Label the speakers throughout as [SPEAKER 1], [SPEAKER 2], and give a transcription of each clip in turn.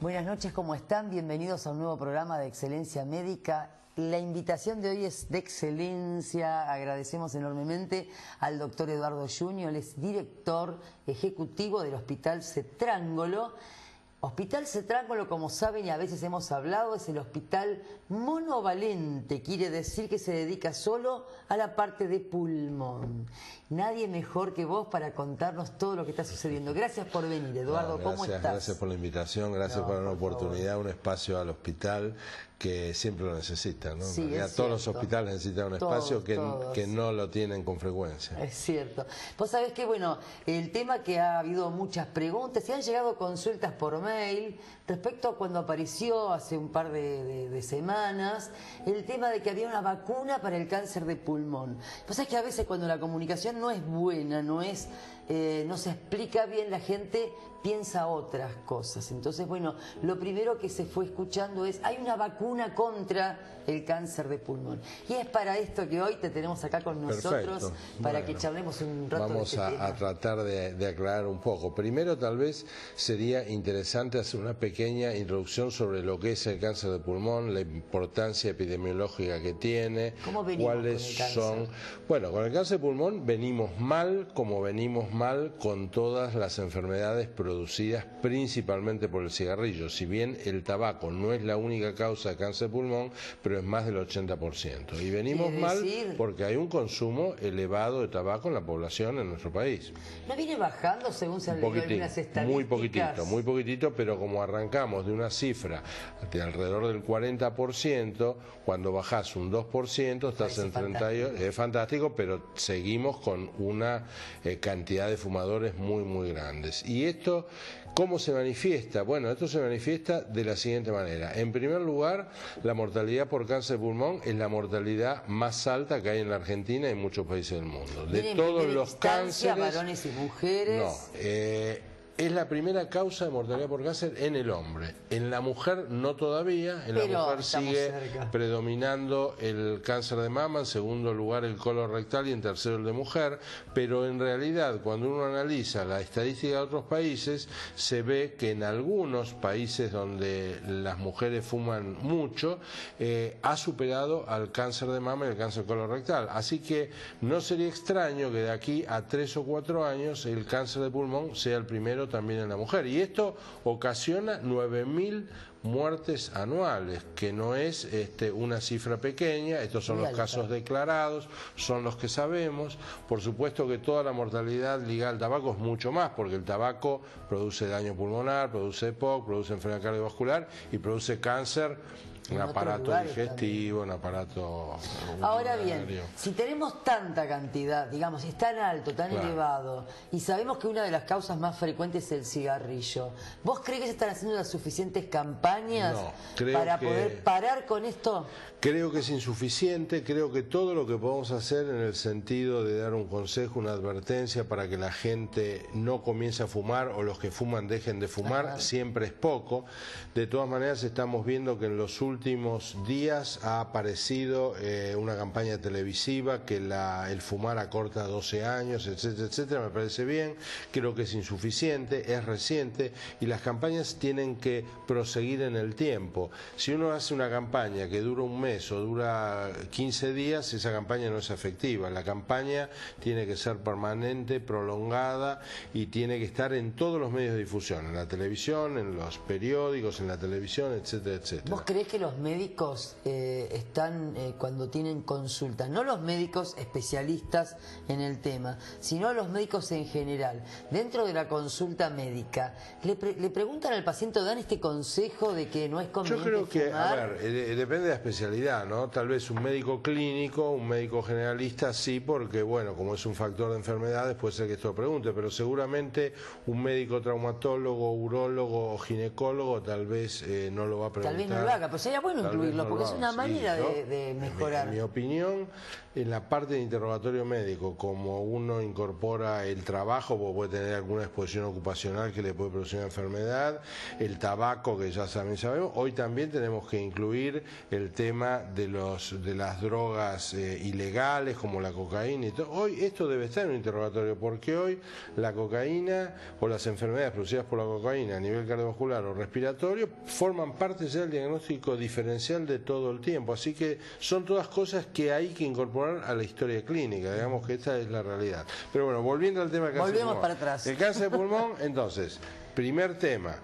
[SPEAKER 1] Buenas noches, ¿cómo están? Bienvenidos a un nuevo programa de Excelencia Médica. La invitación de hoy es de excelencia. Agradecemos enormemente al doctor Eduardo Junio, él es director ejecutivo del Hospital Cetrángolo. Hospital Cetrángolo, como saben y a veces hemos hablado, es el hospital monovalente, quiere decir que se dedica solo a la parte de pulmón. Nadie mejor que vos para contarnos todo lo que está sucediendo. Gracias por venir, Eduardo. ¿Cómo estás?
[SPEAKER 2] Gracias por la invitación, gracias por la oportunidad, un espacio al hospital que siempre lo necesitan, ¿no?
[SPEAKER 1] Sí,
[SPEAKER 2] en realidad, todos los hospitales necesitan un espacio que no lo tienen con frecuencia.
[SPEAKER 1] Es cierto. Vos sabés que, bueno, el tema que ha habido muchas preguntas y han llegado consultas por mail respecto a cuando apareció hace un par de semanas el tema de que había una vacuna para el cáncer de pulmón. Vos sabés que a veces cuando la comunicación no es buena, no se explica bien, la gente piensa otras cosas. Entonces, bueno, lo primero que se fue escuchando es: hay una vacuna contra el cáncer de pulmón. Y es para esto que hoy te tenemos acá con nosotros.
[SPEAKER 2] Perfecto.
[SPEAKER 1] Para que charlemos un rato.
[SPEAKER 2] Vamos a tratar de aclarar un poco. Primero, tal vez sería interesante hacer una pequeña introducción sobre lo que es el cáncer de pulmón, la importancia epidemiológica que tiene,
[SPEAKER 1] ¿cómo venimos
[SPEAKER 2] cuáles
[SPEAKER 1] con el cáncer?
[SPEAKER 2] son... Bueno, con el cáncer de pulmón venimos mal, como venimos mal con todas las enfermedades producidas principalmente por el cigarrillo. Si bien el tabaco no es la única causa de cáncer de pulmón, pero es más del 80%. Y venimos mal porque hay un consumo elevado de tabaco en la población en nuestro país.
[SPEAKER 1] ¿No viene bajando según se han leído algunas estadísticas?
[SPEAKER 2] Muy poquitito, pero como arrancamos de una cifra de alrededor del 40%, cuando bajás un 2% estás en 38%, es fantástico, pero seguimos con una cantidad de fumadores muy grandes. Y esto, ¿cómo se manifiesta? Bueno, esto se manifiesta de la siguiente manera. En primer lugar, la mortalidad por cáncer de pulmón es la mortalidad más alta que hay en la Argentina y en muchos países del mundo. De todos los cánceres,
[SPEAKER 1] varones y mujeres.
[SPEAKER 2] No, es la primera causa de mortalidad por cáncer en el hombre. En la mujer no todavía, en la mujer sigue predominando el cáncer de mama, en segundo lugar el colorectal y en tercero el de mujer, pero en realidad cuando uno analiza la estadística de otros países, se ve que en algunos países donde las mujeres fuman mucho, ha superado al cáncer de mama y el cáncer colorectal. Así que no sería extraño que de aquí a 3 o 4 años el cáncer de pulmón sea el primero también en la mujer, y esto ocasiona 9.000 muertes anuales, que no es una cifra pequeña. Estos son los casos declarados, son los que sabemos. Por supuesto que toda la mortalidad ligada al tabaco es mucho más, porque el tabaco produce daño pulmonar, produce EPOC, produce enfermedad cardiovascular y produce cáncer, un aparato digestivo, un aparato...
[SPEAKER 1] Ahora bien, si tenemos tanta cantidad, digamos, es tan alto, tan elevado, y sabemos que una de las causas más frecuentes es el cigarrillo, ¿vos crees que se están haciendo las suficientes campañas para poder parar con esto?
[SPEAKER 2] Creo que es insuficiente. Creo que todo lo que podemos hacer en el sentido de dar un consejo, una advertencia para que la gente no comience a fumar o los que fuman dejen de fumar, siempre es poco. De todas maneras, estamos viendo que en los últimos días ha aparecido una campaña televisiva que el fumar acorta 12 años, etcétera, etcétera. Me parece bien. Creo que es insuficiente, es reciente y las campañas tienen que proseguir en el tiempo. Si uno hace una campaña que dura un mes o dura 15 días, esa campaña no es efectiva. La campaña tiene que ser permanente, prolongada y tiene que estar en todos los medios de difusión, en la televisión, en los periódicos, en la televisión, etcétera, etcétera.
[SPEAKER 1] ¿Vos creés que los médicos están cuando tienen consultas, no los médicos especialistas en el tema, sino los médicos en general, dentro de la consulta médica, le preguntan al paciente, dan este consejo de que no es conveniente
[SPEAKER 2] fumar? Yo creo que,
[SPEAKER 1] fumar?
[SPEAKER 2] a ver, depende de la especialidad, ¿no? Tal vez un médico clínico, un médico generalista sí, porque bueno, como es un factor de enfermedades, puede ser que esto lo pregunte, pero seguramente un médico traumatólogo, urólogo o ginecólogo tal vez no lo va a preguntar.
[SPEAKER 1] Tal vez no lo haga, pero si estaría bueno incluirlo, porque es una manera de mejorar.
[SPEAKER 2] En mi opinión, en la parte de interrogatorio médico, como uno incorpora el trabajo, porque puede tener alguna exposición ocupacional que le puede producir una enfermedad, el tabaco, que ya también sabemos, hoy también tenemos que incluir el tema de las drogas ilegales, como la cocaína y todo. Hoy esto debe estar en un interrogatorio, porque hoy la cocaína o las enfermedades producidas por la cocaína a nivel cardiovascular o respiratorio forman parte ya del diagnóstico diferencial de todo el tiempo, así que son todas cosas que hay que incorporar a la historia clínica, digamos que esta es la realidad. Pero bueno, volviendo al tema del cáncer de pulmón.
[SPEAKER 1] Para atrás.
[SPEAKER 2] El cáncer de pulmón, entonces, primer tema,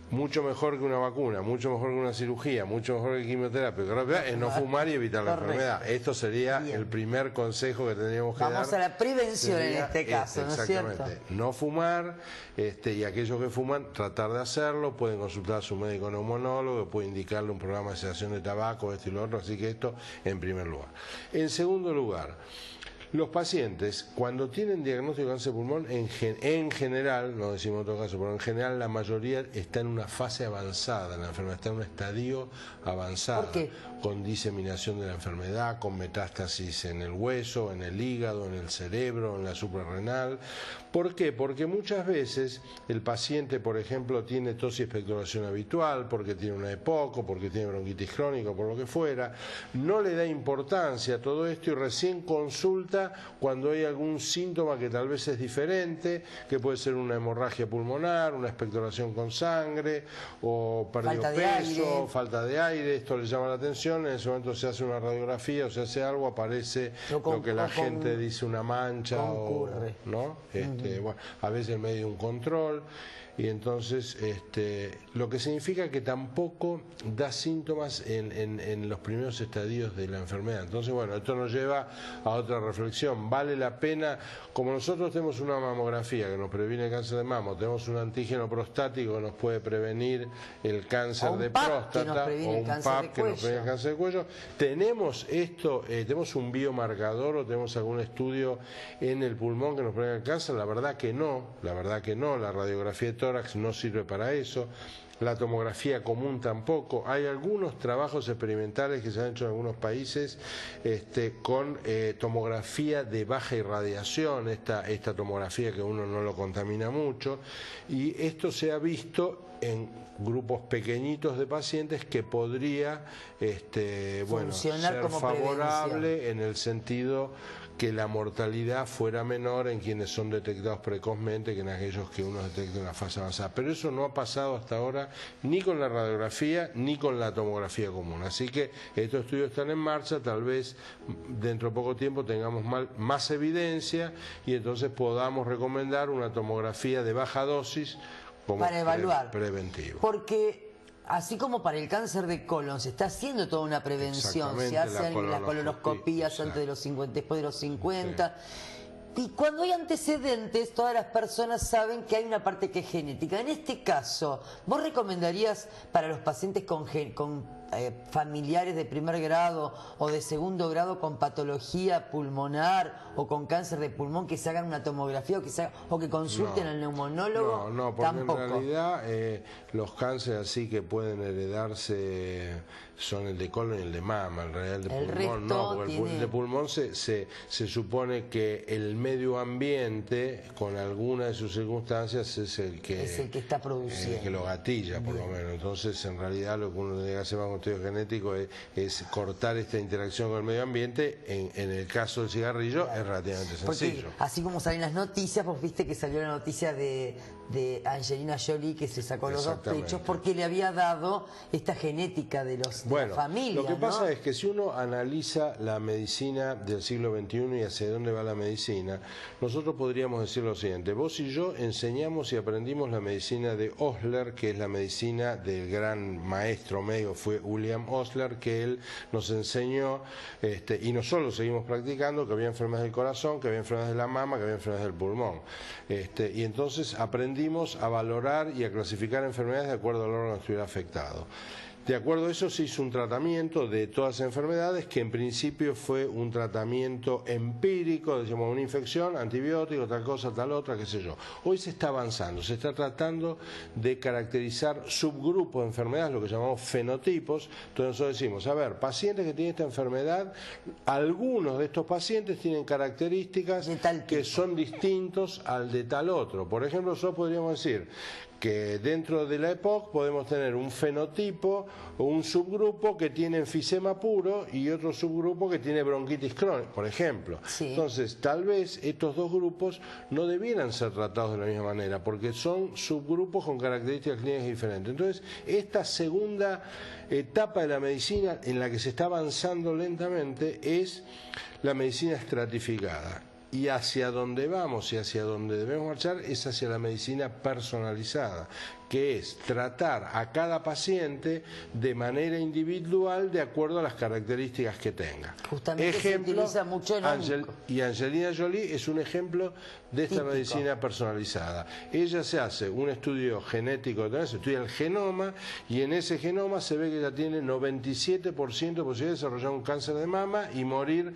[SPEAKER 2] mucho mejor que una vacuna, mucho mejor que una cirugía, mucho mejor que quimioterapia, es no fumar y evitar la enfermedad. Esto sería el primer consejo que tendríamos que dar.
[SPEAKER 1] Vamos a la prevención en este caso, ¿no es cierto?
[SPEAKER 2] Exactamente, no fumar, y aquellos que fuman, tratar de hacerlo, pueden consultar a su médico neumonólogo, que puede indicarle un programa de cesación de tabaco, esto y lo otro, así que esto en primer lugar. En segundo lugar, los pacientes, cuando tienen diagnóstico de cáncer de pulmón, en general, no decimos en otro caso, pero en general la mayoría está en una fase avanzada, la enfermedad está en un estadio avanzado.
[SPEAKER 1] ¿Por qué?
[SPEAKER 2] Con diseminación de la enfermedad, con metástasis en el hueso, en el hígado, en el cerebro, en la suprarrenal. ¿Por qué? Porque muchas veces el paciente, por ejemplo, tiene tos y expectoración habitual, porque tiene una EPOC, porque tiene bronquitis crónica, por lo que fuera, no le da importancia a todo esto y recién consulta cuando hay algún síntoma que tal vez es diferente, que puede ser una hemorragia pulmonar, una expectoración con sangre, o perdió peso, falta de aire, esto le llama la atención, en ese momento se hace una radiografía o se hace algo, aparece lo que la gente dice una mancha, ¿no? Bueno, a veces en medio de un control. Y entonces, lo que significa que tampoco da síntomas en los primeros estadios de la enfermedad. Entonces, bueno, esto nos lleva a otra reflexión. ¿Vale la pena? Como nosotros tenemos una mamografía que nos previene el cáncer de mama, o tenemos un antígeno prostático que nos puede prevenir el cáncer de próstata, o un PAP que nos previene el cáncer de cuello, tenemos esto, tenemos un biomarcador o tenemos algún estudio en el pulmón que nos previene el cáncer. La verdad que no, la radiografía de tórax no sirve para eso, la tomografía común tampoco. Hay algunos trabajos experimentales que se han hecho en algunos países con tomografía de baja irradiación, esta tomografía que uno no lo contamina mucho, y esto se ha visto en grupos pequeñitos de pacientes que podría ser favorable en el sentido que la mortalidad fuera menor en quienes son detectados precozmente que en aquellos que uno detecta en una fase avanzada. Pero eso no ha pasado hasta ahora ni con la radiografía ni con la tomografía común. Así que estos estudios están en marcha, tal vez dentro de poco tiempo tengamos más evidencia y entonces podamos recomendar una tomografía de baja dosis como
[SPEAKER 1] para evaluar
[SPEAKER 2] preventivo.
[SPEAKER 1] Porque así como para el cáncer de colon se está haciendo toda una prevención, se hacen las colonoscopías antes de los 50, después de los 50. Sí. Y cuando hay antecedentes, todas las personas saben que hay una parte que es genética. En este caso, ¿vos recomendarías para los pacientes con familiares de primer grado o de segundo grado con patología pulmonar o con cáncer de pulmón que se hagan una tomografía o que consulten al neumonólogo?
[SPEAKER 2] No, porque tampoco. En realidad los cánceres así que pueden heredarse son el de colon y el de mama. En realidad el de pulmón no, porque el de pulmón se supone que el medio ambiente con alguna de sus circunstancias es el que
[SPEAKER 1] está produciendo,
[SPEAKER 2] el que lo gatilla por lo menos. Entonces en realidad lo que uno tiene que hacer más con estudio genético es cortar esta interacción con el medio ambiente. En el caso del cigarrillo es relativamente sencillo.
[SPEAKER 1] Porque así como salen las noticias, vos viste que salió la noticia de Angelina Jolie que se sacó los dos pechos porque le había dado esta genética de la familia.
[SPEAKER 2] Lo que pasa es que si uno analiza la medicina del siglo XXI y hacia dónde va la medicina, nosotros podríamos decir lo siguiente: vos y yo enseñamos y aprendimos la medicina de Osler, que es la medicina del gran maestro médico, fue William Osler, que él nos enseñó, y nosotros seguimos practicando, que había enfermedades del corazón, que había enfermedades de la mama, que había enfermedades del pulmón. Y entonces aprendimos a valorar y a clasificar enfermedades de acuerdo al órgano que estuviera afectado. De acuerdo a eso se hizo un tratamiento de todas las enfermedades que en principio fue un tratamiento empírico, decíamos una infección, antibiótico, tal cosa, tal otra, qué sé yo. Hoy se está avanzando, se está tratando de caracterizar subgrupos de enfermedades, lo que llamamos fenotipos. Entonces nosotros decimos, a ver, pacientes que tienen esta enfermedad, algunos de estos pacientes tienen características que son distintos al de tal otro. Por ejemplo, nosotros podríamos decir que dentro de la EPOC podemos tener un fenotipo o un subgrupo que tiene enfisema puro y otro subgrupo que tiene bronquitis crónica, por ejemplo.
[SPEAKER 1] Sí.
[SPEAKER 2] Entonces, tal vez estos dos grupos no debieran ser tratados de la misma manera, porque son subgrupos con características clínicas diferentes. Entonces, esta segunda etapa de la medicina en la que se está avanzando lentamente es la medicina estratificada. Y hacia donde vamos y hacia donde debemos marchar es hacia la medicina personalizada, que es tratar a cada paciente de manera individual de acuerdo a las características que tenga.
[SPEAKER 1] Justamente ejemplo, se utiliza mucho en
[SPEAKER 2] y Angelina Jolie es un ejemplo de esta medicina personalizada. Ella se hace un estudio genético, se estudia el genoma y en ese genoma se ve que ella tiene 97% de posibilidad de desarrollar un cáncer de mama y morir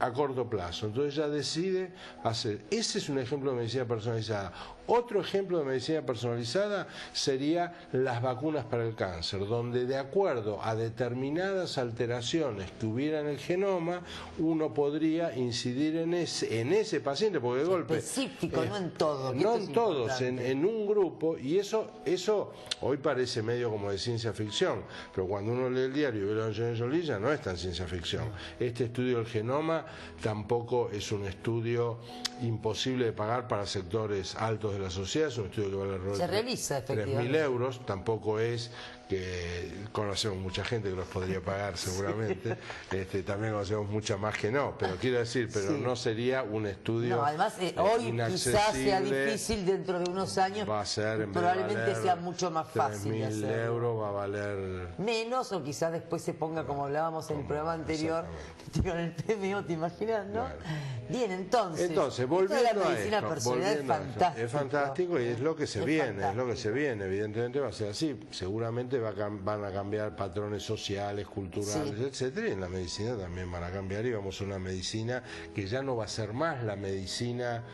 [SPEAKER 2] a corto plazo. Entonces ella decide hacer. Ese es un ejemplo de medicina personalizada. Otro ejemplo de medicina personalizada sería las vacunas para el cáncer, donde de acuerdo a determinadas alteraciones que hubiera en el genoma, uno podría incidir en ese paciente, porque de golpe...
[SPEAKER 1] Específico, no en todos.
[SPEAKER 2] No en todos, en un grupo, y eso hoy parece medio como de ciencia ficción, pero cuando uno lee el diario y ve la Angelina Jolie ya no es tan ciencia ficción. Este estudio del genoma tampoco es un estudio imposible de pagar para sectores altos de la sociedad, es un estudio que vale alrededor de 3.000 euros, tampoco es que conocemos mucha gente que los podría pagar seguramente, también conocemos mucha más que no, pero quiero decir, no sería un estudio
[SPEAKER 1] no, además hoy quizás sea difícil, dentro de unos años
[SPEAKER 2] va a ser,
[SPEAKER 1] probablemente sea mucho más fácil
[SPEAKER 2] 3.000 euros va a valer
[SPEAKER 1] menos, o quizás después se ponga como hablábamos en el programa anterior con el PMO, ¿te imaginas, no? Bueno. Bien, entonces
[SPEAKER 2] volviendo
[SPEAKER 1] la medicina personal es fantástico.
[SPEAKER 2] Es fantástico y es lo que se viene, evidentemente va a ser así, seguramente van a cambiar patrones sociales, culturales, etcétera, y en la medicina también van a cambiar y vamos a una medicina que ya no va a ser más la medicina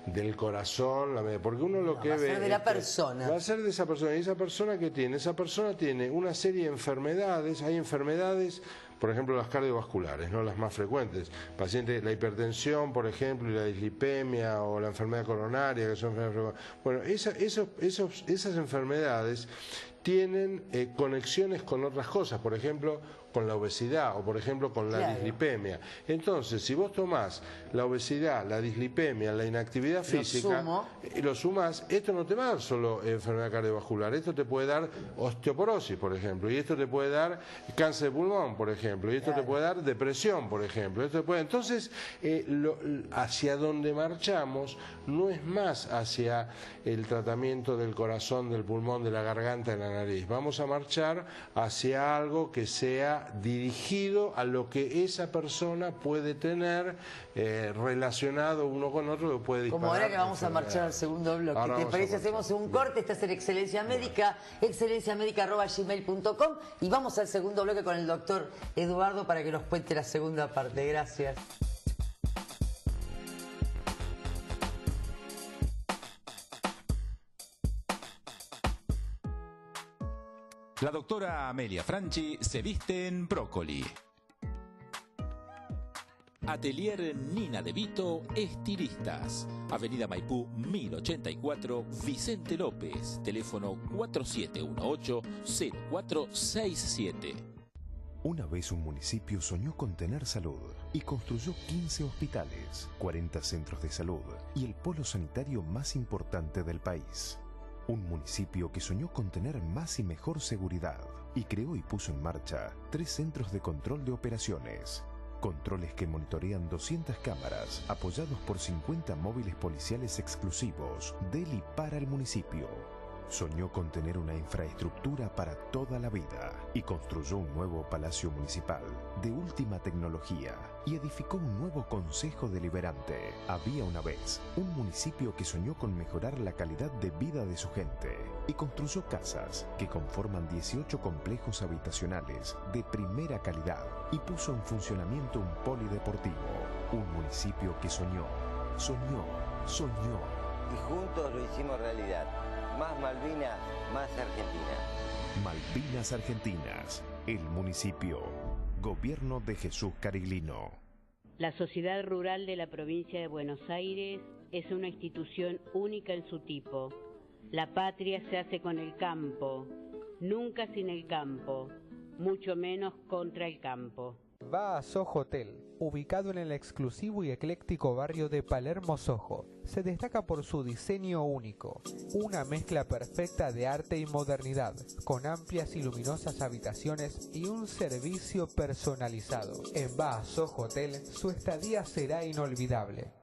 [SPEAKER 2] del corazón, porque uno lo que ve... Va a
[SPEAKER 1] ser de la persona.
[SPEAKER 2] Va a ser de esa persona, y esa persona tiene una serie de enfermedades, hay enfermedades... Por ejemplo, las cardiovasculares, ¿no? Las más frecuentes. Pacientes, la hipertensión, por ejemplo, y la dislipemia o la enfermedad coronaria, que son enfermedades. Bueno, esas enfermedades tienen conexiones con otras cosas, por ejemplo, con la obesidad o por ejemplo con la dislipemia. Entonces, si vos tomás la obesidad, la dislipemia, la inactividad física, lo sumás, esto no te va a dar solo enfermedad cardiovascular, esto te puede dar osteoporosis, por ejemplo, y esto te puede dar cáncer de pulmón, por ejemplo, y esto te puede dar depresión, por ejemplo. Entonces, hacia donde marchamos no es más hacia el tratamiento del corazón, del pulmón, de la garganta, de la nariz. Vamos a marchar hacia algo que sea dirigido a lo que esa persona puede tener relacionado uno con otro, que puede disparar.
[SPEAKER 1] Como ahora que vamos a marchar al segundo bloque, ¿te parece? Hacemos un corte, esta es en Excelencia Médica, excelenciamedica@gmail.com, y vamos al segundo bloque con el doctor Eduardo para que nos cuente la segunda parte. Gracias.
[SPEAKER 3] La doctora Amelia Franchi se viste en brócoli. Atelier Nina de Vito, estilistas. Avenida Maipú 1084, Vicente López. Teléfono 4718-0467.
[SPEAKER 4] Una vez un municipio soñó con tener salud y construyó 15 hospitales, 40 centros de salud y el polo sanitario más importante del país. Un municipio que soñó con tener más y mejor seguridad y creó y puso en marcha 3 centros de control de operaciones. Controles que monitorean 200 cámaras apoyados por 50 móviles policiales exclusivos del y para el municipio. Soñó con tener una infraestructura para toda la vida y construyó un nuevo palacio municipal de última tecnología y edificó un nuevo consejo deliberante. Había una vez un municipio que soñó con mejorar la calidad de vida de su gente y construyó casas que conforman 18 complejos habitacionales de primera calidad y puso en funcionamiento un polideportivo. Un municipio que soñó.
[SPEAKER 5] Y juntos lo hicimos realidad. Más Malvinas, más Argentina.
[SPEAKER 4] Malvinas Argentinas, el municipio. Gobierno de Jesús Cariglino.
[SPEAKER 6] La Sociedad Rural de la Provincia de Buenos Aires es una institución única en su tipo. La patria se hace con el campo, nunca sin el campo, mucho menos contra el campo.
[SPEAKER 7] Va a Soho Hotel, ubicado en el exclusivo y ecléctico barrio de Palermo Soho. Se destaca por su diseño único, una mezcla perfecta de arte y modernidad, con amplias y luminosas habitaciones y un servicio personalizado. En Va a Soho Hotel, su estadía será inolvidable.